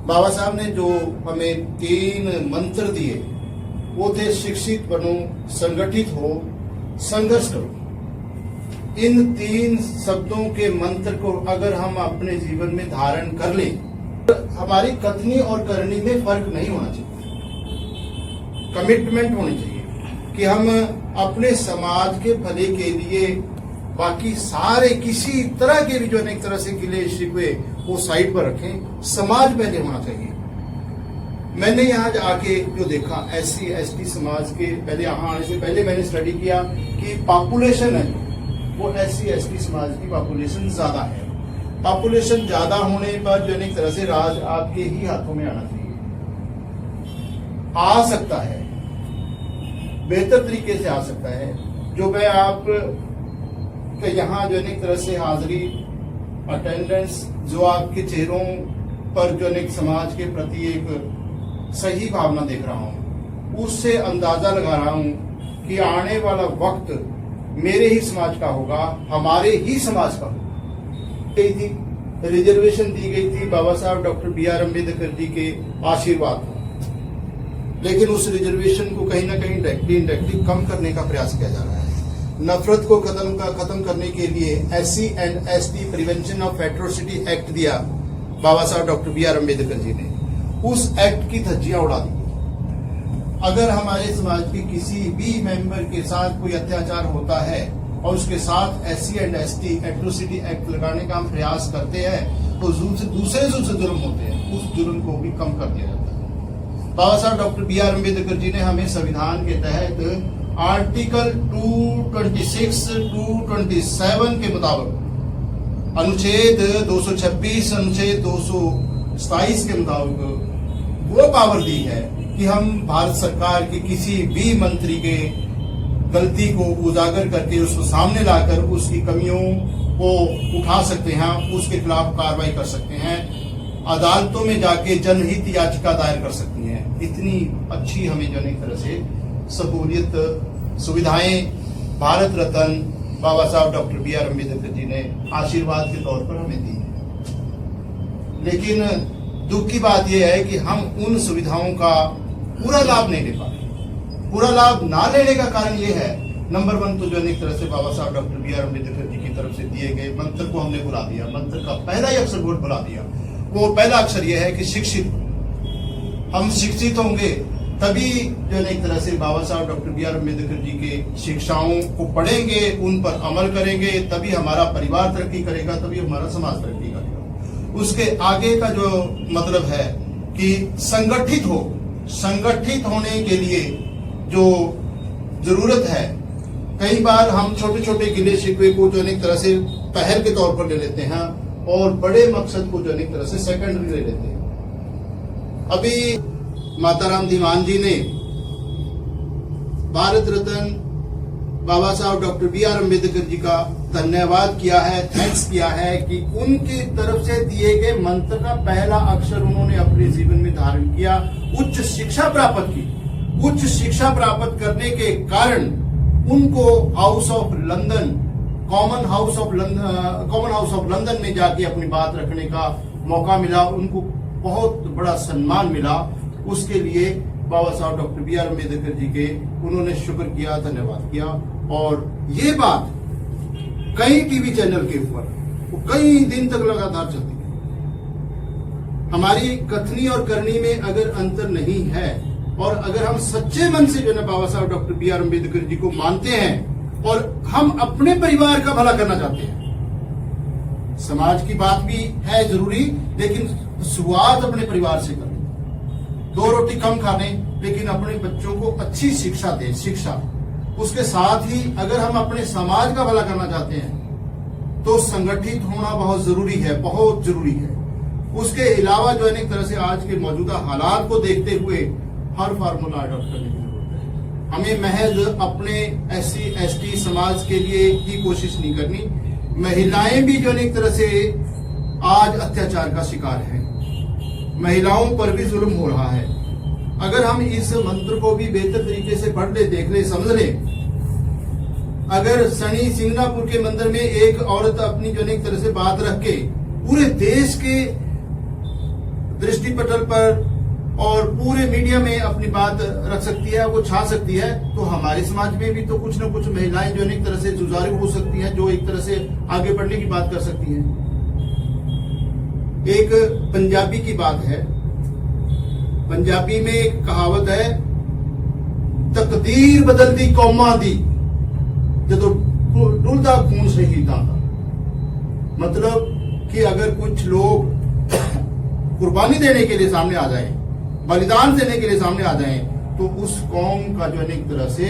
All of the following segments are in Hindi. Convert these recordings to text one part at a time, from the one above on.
बाबा साहब ने जो हमें 3 मंत्र दिए वो थे शिक्षित बनो, संगठित हो, संघर्ष करो। इन 3 शब्दों के मंत्र को अगर हम अपने जीवन में धारण कर लें, हमारी कथनी और करनी में फर्क नहीं होना चाहिए। कमिटमेंट होनी चाहिए कि हम अपने समाज के भले के लिए बाकी सारे किसी तरह के भी जो एक तरह से गिले शिकवे वो साइड पर रखें, समाज पहले होना चाहिए। मैंने यहाँ आके जो देखा SC ST समाज के, पहले यहाँ आने से पहले मैंने स्टडी किया कि पॉपुलेशन है वो SC ST समाज की पॉपुलेशन ज्यादा है। पॉपुलेशन ज्यादा होने पर जो एक तरह से राज आपके ही हाथों में आना चाहिए, आ सकता है, बेहतर तरीके से आ सकता है। जो मैं आप कि यहाँ जो एक तरह से हाजिरी, अटेंडेंस, जो आपके चेहरों पर जो एक समाज के प्रति एक सही भावना देख रहा हूँ, उससे अंदाजा लगा रहा हूँ कि आने वाला वक्त मेरे ही समाज का होगा, हमारे ही समाज का होगा। रिजर्वेशन दी गई थी बाबा साहब डॉक्टर BR अम्बेडकर जी के आशीर्वाद, लेकिन उस रिजर्वेशन को कहीं ना कहीं डायरेक्टली कम करने का प्रयास किया जा रहा है। नफरत को खत्म करने के लिए SC and ST prevention of atrocity act दिया बाबा साहब डॉक्टर BR अम्बेडकर जी ने। उस एक्ट की धज्जियां उड़ा दी। अगर हमारे समाज के किसी भी मेंबर के साथ कोई अत्याचार होता है और उसके साथ SC and ST atrocity act लगाने का हम प्रयास करते हैं तो दूसरे जुर्म होते हैं, उस जुर्म को भी कम कर दिया जाता है। बाबा साहब डॉक्टर BR अम्बेडकर जी ने हमें संविधान के तहत आर्टिकल 226, 227 के मुताबिक, अनुच्छेद 226, अनुच्छेद 227 के मुताबिक वो पावर दी है कि हम भारत सरकार के किसी भी मंत्री के गलती को उजागर करके उसको सामने लाकर उसकी कमियों को उठा सकते हैं, उसके खिलाफ कार्रवाई कर सकते हैं, अदालतों में जाके जनहित याचिका दायर कर सकती हैं। इतनी अच्छी हमें जो एक तरह से सहूलियत, सुविधाएं भारत रत्न बाबा साहब डॉक्टर BR अम्बेडकर जी ने आशीर्वाद के तौर पर हमें दी है। लेकिन दुख की बात यह है कि हम उन सुविधाओं का पूरा लाभ नहीं ले पा रहे। पूरा लाभ ना लेने का कारण यह है, नंबर 1 तो जो एक तरह से बाबा साहब डॉक्टर BR अम्बेडकर जी की तरफ से दिए गए मंत्र को हमने भुला दिया। मंत्र का पहला ही अक्षर भुला दिया। वो पहला अक्षर यह है कि शिक्षित। हम शिक्षित होंगे तभी जो एक तरह से बाबा साहब डॉक्टर BR अम्बेडकर जी के शिक्षाओं को पढ़ेंगे, उन पर अमल करेंगे, तभी हमारा परिवार तरक्की करेगा, तभी हमारा समाज तरक्की करेगा। उसके आगे का जो मतलब है कि संगठित हो। संगठित होने के लिए जो जरूरत है, कई बार हम छोटे छोटे गिले शिकवे को जो एक तरह से पहल के तौर पर ले लेते हैं और बड़े मकसद को जो एक तरह से सेकेंडरी ले लेते हैं। अभी माताराम दीवान जी ने भारत रत्न बाबा साहब डॉक्टर BR अम्बेडकर जी का धन्यवाद किया है, थैंक्स किया है कि उनकी तरफ से दिए गए मंत्र का पहला अक्षर उन्होंने अपने जीवन में धारण किया, उच्च शिक्षा प्राप्त की। उच्च शिक्षा प्राप्त करने के कारण उनको house of London, common house of London में जाके अपनी बात रखने का मौका मिला। उनको बहुत बड़ा सम्मान मिला। उसके लिए बाबा साहब डॉक्टर BR अम्बेडकर जी के उन्होंने शुक्र किया, धन्यवाद किया। और ये बात कई टीवी चैनल के ऊपर कई दिन तक लगातार चलती है। हमारी कथनी और करनी में अगर अंतर नहीं है और अगर हम सच्चे मन से जो है बाबा साहब डॉक्टर BR अम्बेडकर जी को मानते हैं और हम अपने परिवार का भला करना चाहते हैं, समाज की बात भी है जरूरी, लेकिन शुरुआत अपने परिवार से करें। 2 रोटी कम खाने, लेकिन अपने बच्चों को अच्छी शिक्षा दें। शिक्षा, उसके साथ ही अगर हम अपने समाज का भला करना चाहते हैं तो संगठित होना बहुत जरूरी है, बहुत जरूरी है। उसके अलावा जो है एक तरह से आज के मौजूदा हालात को देखते हुए हर फार्मूला अडॉप्ट करने की जरूरत है। हमें महज अपने SC ST समाज के लिए ही कोशिश नहीं करनी। महिलाएं भी जो एक तरह से आज अत्याचार का शिकार है, महिलाओं पर भी जुल्म हो रहा है। अगर हम इस मंत्र को भी बेहतर तरीके से पढ़ ले, देख ले, समझ ले, अगर शनि सिंगनापुर के मंदिर में एक औरत अपनी जो एक तरह से बात रख के पूरे देश के दृष्टि पटल पर और पूरे मीडिया में अपनी बात रख सकती है, वो छा सकती है, तो हमारे समाज में भी तो कुछ न कुछ महिलाएं जो एक तरह से जुझारू हो सकती हैं, जो एक तरह से आगे बढ़ने की बात कर सकती हैं। एक पंजाबी की बात है, पंजाबी में एक कहावत है, तकदीर बदलती कौमां दी जदों डुलदा खून शहीदां दा। मतलब कि अगर कुछ लोग कुर्बानी देने के लिए सामने आ जाएं, बलिदान देने के लिए सामने आ जाएं, तो उस कौम का जो है एक तरह से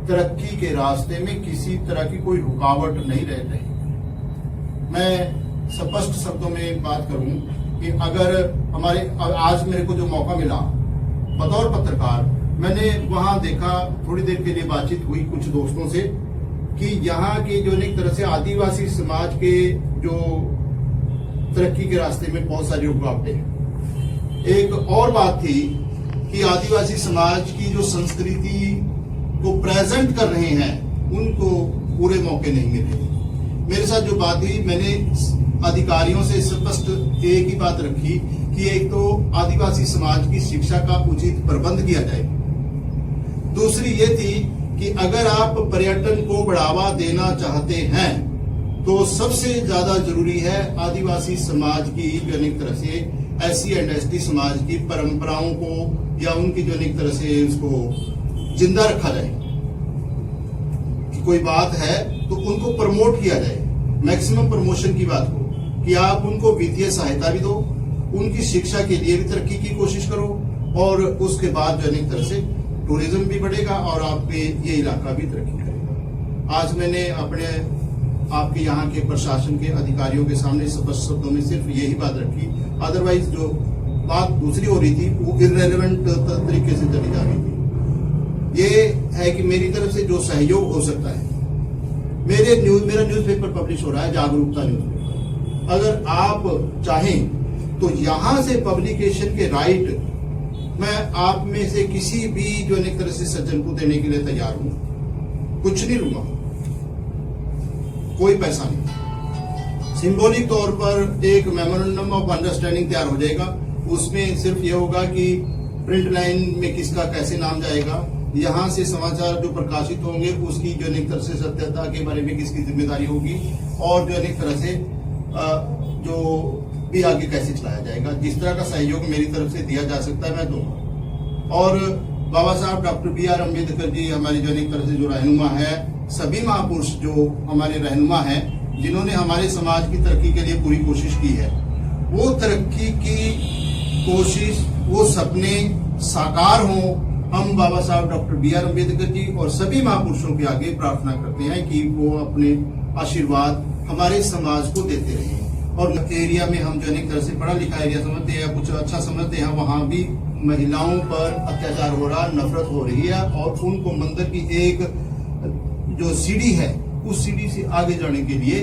तरक्की के रास्ते में किसी तरह की कोई रुकावट नहीं रह रही। मैं स्पष्ट शब्दों में बात करूं कि अगर हमारे आज मेरे को जो मौका मिला बतौर पत्रकार, मैंने वहां देखा, थोड़ी देर के लिए बातचीत हुई कुछ दोस्तों से कि यहाँ के जो एक तरह से आदिवासी समाज के जो तरक्की के रास्ते में बहुत सारी रुकावटें हैं। एक और बात थी कि आदिवासी समाज की जो संस्कृति को प्रेजेंट कर रहे हैं उनको पूरे मौके नहीं मिले। मेरे साथ जो बात हुई, मैंने अधिकारियों से स्पष्ट एक ही बात रखी कि एक तो आदिवासी समाज की शिक्षा का उचित प्रबंध किया जाए, दूसरी ये थी कि अगर आप पर्यटन को बढ़ावा देना चाहते हैं तो सबसे ज्यादा जरूरी है आदिवासी समाज की जो एक तरह से SC एंड ST समाज की परंपराओं को या उनकी जो एक तरह से उसको जिंदा रखा जाए। कि कोई बात है तो उनको प्रमोट किया जाए, मैक्सिमम प्रमोशन की बात हो कि आप उनको वित्तीय सहायता भी दो, उनकी शिक्षा के लिए भी तरक्की की कोशिश करो, और उसके बाद जो एक तरह से टूरिज्म भी बढ़ेगा और आपके ये इलाका भी तरक्की करेगा। आज मैंने अपने आपके यहाँ के प्रशासन के अधिकारियों के सामने स्पष्ट शब्दों में सिर्फ यही बात रखी, अदरवाइज जो बात दूसरी हो रही थी वो इररेलेवेंट तरीके से चली जा रही थी। ये है कि मेरी तरफ से जो सहयोग हो सकता है, मेरा न्यूज़पेपर पब्लिश हो रहा है, जागरूकता न्यूज़पेपर। अगर आप चाहें तो यहां से पब्लिकेशन के राइट मैं आप में से किसी भी जो एक तरह से सज्जन को देने के लिए तैयार हूं, कुछ नहीं लूंगा, कोई पैसा नहीं। सिंबॉलिक तौर पर एक मेमोरेंडम ऑफ अंडरस्टैंडिंग तैयार हो जाएगा, उसमें सिर्फ ये होगा कि प्रिंट लाइन में किसका कैसे नाम जाएगा, यहाँ से समाचार जो प्रकाशित होंगे उसकी जो एक तरह से सत्यता के बारे में किसकी जिम्मेदारी होगी, और जो एक तरह से जो भी आगे कैसे चलाया जाएगा। जिस तरह का सहयोग मेरी तरफ से दिया जा सकता है मैं दूंगा। और बाबा साहब डॉक्टर BR अम्बेडकर जी हमारी जो एक तरह से जो रहनुमा है, सभी महापुरुष जो हमारे रहनुमा हैं, जिन्होंने हमारे समाज की तरक्की के लिए पूरी कोशिश की है, वो तरक्की की कोशिश, वो सपने साकार हों। हम बाबा साहब डॉक्टर BR अम्बेडकर जी और सभी महापुरुषों के आगे प्रार्थना करते हैं कि वो अपने आशीर्वाद हमारे समाज को देते रहें। और एरिया में हम जो एक तरह से पढ़ा लिखा एरिया समझते हैं या कुछ अच्छा समझते हैं, वहां भी महिलाओं पर अत्याचार हो रहा, नफरत हो रही है, और उनको मंदिर की एक जो सीढ़ी है उस सीढ़ी से आगे जाने के लिए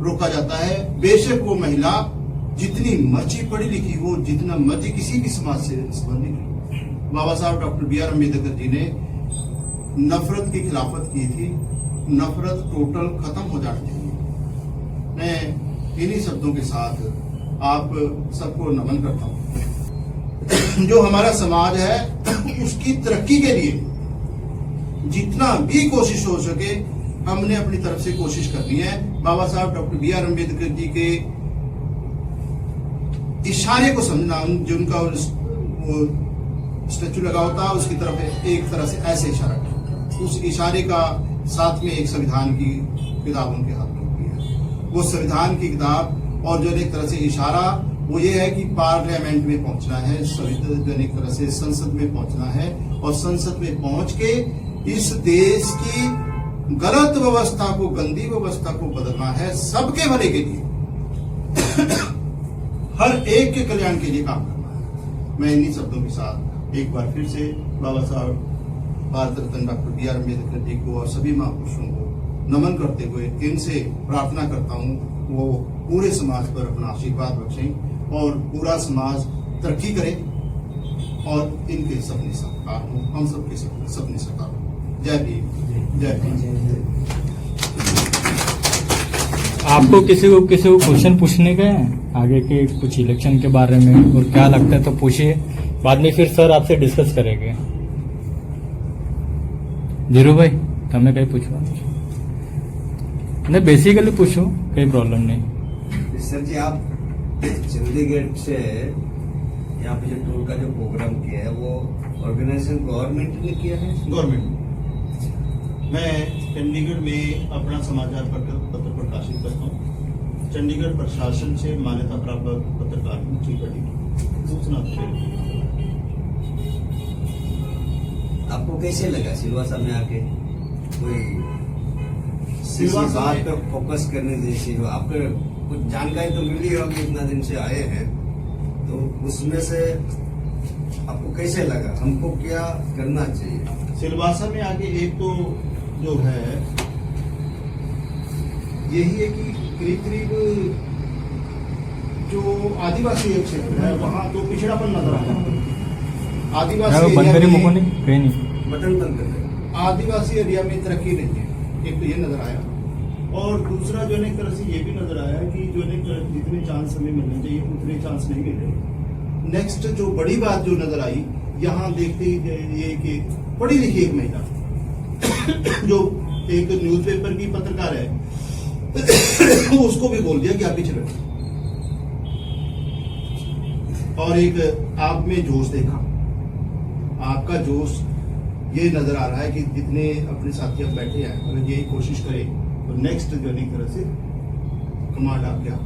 रोका जाता है। बेशक वो महिला जितनी मर्जी पढ़ी लिखी हो, जितना मर्जी किसी भी समाज से संबंधित हो, बाबा साहब डॉक्टर BR अम्बेडकर जी ने नफरत की खिलाफत की थी। नफरत टोटल खत्म हो जानी चाहिए। मैं इन्हीं शब्दों के साथ आप सबको नमन करता हूं। जो हमारा समाज है उसकी तरक्की के लिए जितना भी कोशिश हो सके हमने अपनी तरफ से कोशिश करनी है। बाबा साहब डॉक्टर BR अम्बेडकर जी के इशारे को समझना, जिनका स्टैचू लगा होता उसकी तरफ एक तरह से ऐसे इशारा किया, उस इशारे का साथ में एक संविधान की किताब उनके हाथ में होती है। वो संविधान की किताब और जो एक तरह से इशारा वो ये है कि पार्लियामेंट में पहुंचना है, जो एक तरह से संसद में पहुंचना है, और संसद में पहुंच के इस देश की गलत व्यवस्था को, गंदी व्यवस्था को बदलना है, सबके भले के लिए, हर एक के कल्याण के लिए काम करना है। मैं इन्हीं शब्दों के साथ एक बार फिर से बाबा साहब भारत रत्न डॉक्टर BR अम्बेडकर जी को और सभी महापुरुषों को नमन करते हुए इनसे प्रार्थना करता हूँ वो पूरे समाज पर अपना आशीर्वाद बख्शें और पूरा समाज तरक्की करे और इनके सपने साकार हों, हम सबके सपने साकार हों। जय भीम, जय भीम। आपको किसी को क्वेश्चन पूछने का है आगे के कुछ इलेक्शन के बारे में और क्या लगता है तो पूछिए, बाद में फिर सर आपसे डिस्कस करेंगे। धीरू भाई તમે કઈ પૂછવા नहीं बेसिकली पूछो, कोई प्रॉब्लम नहीं। सर जी आप चंडीगढ़ से यहाँ पे जो टूर का जो प्रोग्राम किया है वो ऑर्गेनाइजेशन गवर्नमेंट ने किया है? गवर्नमेंट। मैं चंडीगढ़ में अपना समाचार पत्र प्रकाशित करता हूँ। चंडीगढ़ प्रशासन से मान्यता प्राप्त पत्रकार हूँ, सूचना। आपको कैसे लगा सिलवासा में आके? कोई सिलवासा बात पे फोकस करने जैसी हो? आपको कुछ जानकारी तो मिली होगी, इतना दिन से आए हैं, तो उसमें से आपको कैसे लगा? हमको क्या करना चाहिए? सिलवासा में आके एक तो जो है यही है कि करीब करीब जो आदिवासी क्षेत्र है वहाँ तो पिछड़ापन नजर आ रहा है। आदिवासी बटन बंद कर दे। आदिवासी एरिया में तरक्की नहीं है, एक तो ये नजर आया, और दूसरा जो एक तरह से ये भी नजर आया कि जो जितने चांस हमें मिलने चाहिए उतने चांस नहीं मिल रहे। नेक्स्ट जो बड़ी बात जो नजर आई यहाँ देखते ही ये कि पढ़ी लिखी एक महिला जो एक न्यूज़पेपर की पत्रकार है उसको भी बोल दिया कि आप पिछड़े, और एक आप में जोश देखा, आपका जोश ये नजर आ रहा है कि जितने अपने साथी अब बैठे हैं अगर यही कोशिश करें तो नेक्स्ट जो तरह से कमांड आप क्या